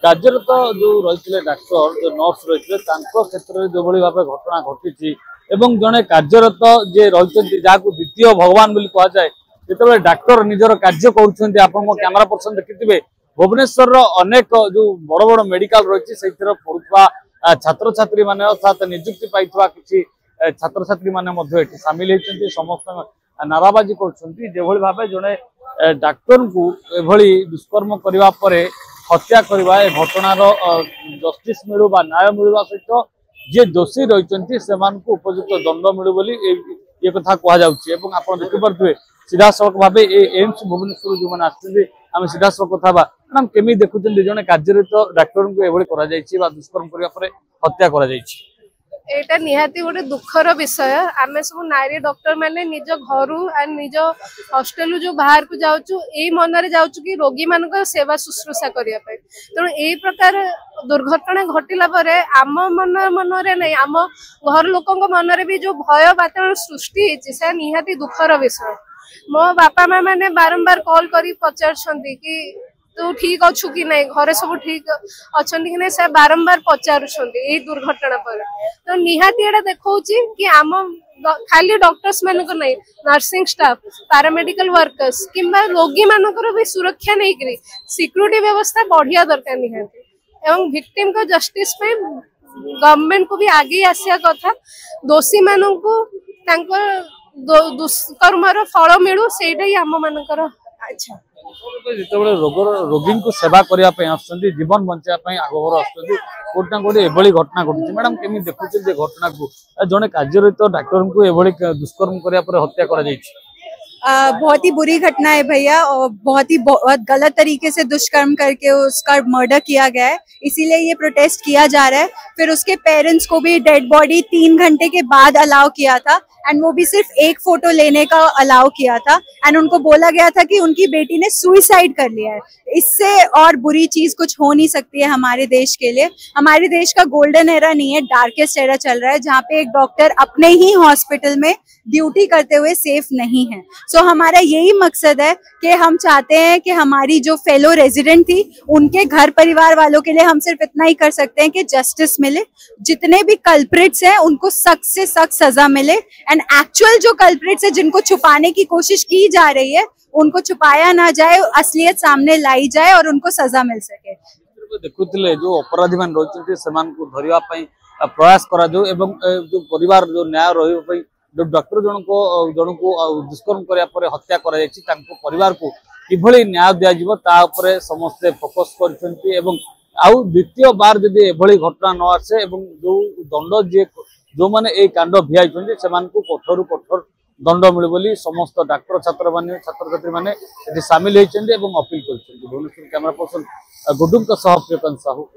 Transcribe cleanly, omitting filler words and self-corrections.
କାର୍ଯ୍ୟରତ जो रही डाक्टर जो नर्स रही क्षेत्र में जो भाव घटना घटी जड़े कार्यरत जे रही जहाँ द्वितीय भगवान बोली कहुए जो डाक्टर निजर कार्य कर कैमरा पर्सन देखिथे भुवनेश्वर अनेक जो बड़ बड़ मेडिकल रही से पढ़ुवा छात्र छात्री मान अर्थात निजुक्ति पाई किसी छात्र छात्री मैंने सामिल होती समस्त नाराबाजी कर भाव जड़े डाक्टर को एभली दुष्कर्म करने पर हत्या करवा घटनार जस्टिस मिलू बा न्याय मिलवा सहित जे दोषी रही से उपयुक्त दंड मिलू बोली ये कथा कहुच्छे आप देखिपे सीधा सड़क भाव एम्स भुवनेश्वर जो मैंने आम सीधा सड़क कथा मैडम केमी देखुं जड़े कार्यरत डाक्टर को एभली दुष्कर्म करने हत्या कर एटा निहाती गोटे दुखर विषय आमे सब नारी डॉक्टर माने निज घर निज हॉस्टल जो बाहर को जाऊँ यही मन में जाऊँ कि रोगी मान सेवा शुश्रूषा करने तेणु यही प्रकार दुर्घटना घटला आम मन रे नहीं आम घर लोक मन में भी जो भय वातावरण सृष्टि से निहाती दुखर विषय मो बापा माँ मैंने बारंबार कॉल कर पचार कि तू ठीक अच्छु कि नहीं घरे सब ठीक अच्छा कि नहीं से बारंबार पचार दुर्घटना पर तो निहाती एटा देखा कि आम खाली डॉक्टर्स मान नहीं नर्सिंग स्टाफ पैरामेडिकल वर्कर्स किंबा रोगी मानकर भी सुरक्षा नहीं करी सिक्योरिटी व्यवस्था बढ़िया दरकार निहाती एवं विक्टिम को जस्टिस पे गवर्नमेंट को भी आगे आसिया कथा दोषी मानू दुष्कर्मर फल मिलू से आम मानकर अच्छा जिते रोगी को सेवा करने जीवन बचाई आगभर आसना कोटी एभली घटना घटी मैडम केमी देखुचे घटना को जड़े कार्यरत डाक्टर को एभली दुष्कर्म करने हत्या कर बहुत ही बुरी घटना है भैया और बहुत गलत तरीके से दुष्कर्म करके उसका मर्डर किया गया है इसीलिए ये प्रोटेस्ट किया जा रहा है। फिर उसके पेरेंट्स को भी डेड बॉडी 3 घंटे के बाद अलाउ किया था एंड वो भी सिर्फ एक फोटो लेने का अलाउ किया था एंड उनको बोला गया था कि उनकी बेटी ने सुसाइड कर लिया है। इससे और बुरी चीज कुछ हो नहीं सकती है हमारे देश के लिए। हमारे देश का गोल्डन एरा नहीं है, डार्केस्ट एरा चल रहा है जहाँ पे एक डॉक्टर अपने ही हॉस्पिटल में ड्यूटी करते हुए सेफ नहीं है। सो हमारा यही मकसद है कि हम चाहते हैं कि हमारी जो फेलो रेजिडेंट थी उनके घर परिवार वालों के लिए हम सिर्फ इतना ही कर सकते हैं कि जस्टिस मिले, जितने भी कल्प्रिट्स हैं उनको सख्त से सख्त सजा मिले एंड एक्चुअल जो कल्प्रिट्स है जिनको छुपाने की कोशिश की जा रही है उनको छुपाया ना जाए, असलियत सामने लाई जाए और उनको सजा मिल सके। देखुले जो अपराधी मान रही से धरवा प्रयास करा जो परिवार जो न्याय रही जो डॉक्टर जन को दुष्कर्म करने हत्या कर परिवार को किभली न्याय दिज्व समस्ते फोकस कर आउ द्वितीय बार जदि एभली घटना न आसे जो दंड जे जो माने ए कांड भियाई से कठोर कठोर दंड मिले बोली समस्त डाक्टर छात्र छात्री मैंने सामिल होती अपील कर। भुवनेश्वर कैमरा पर्सन गुडुंग प्रियकांत साहू।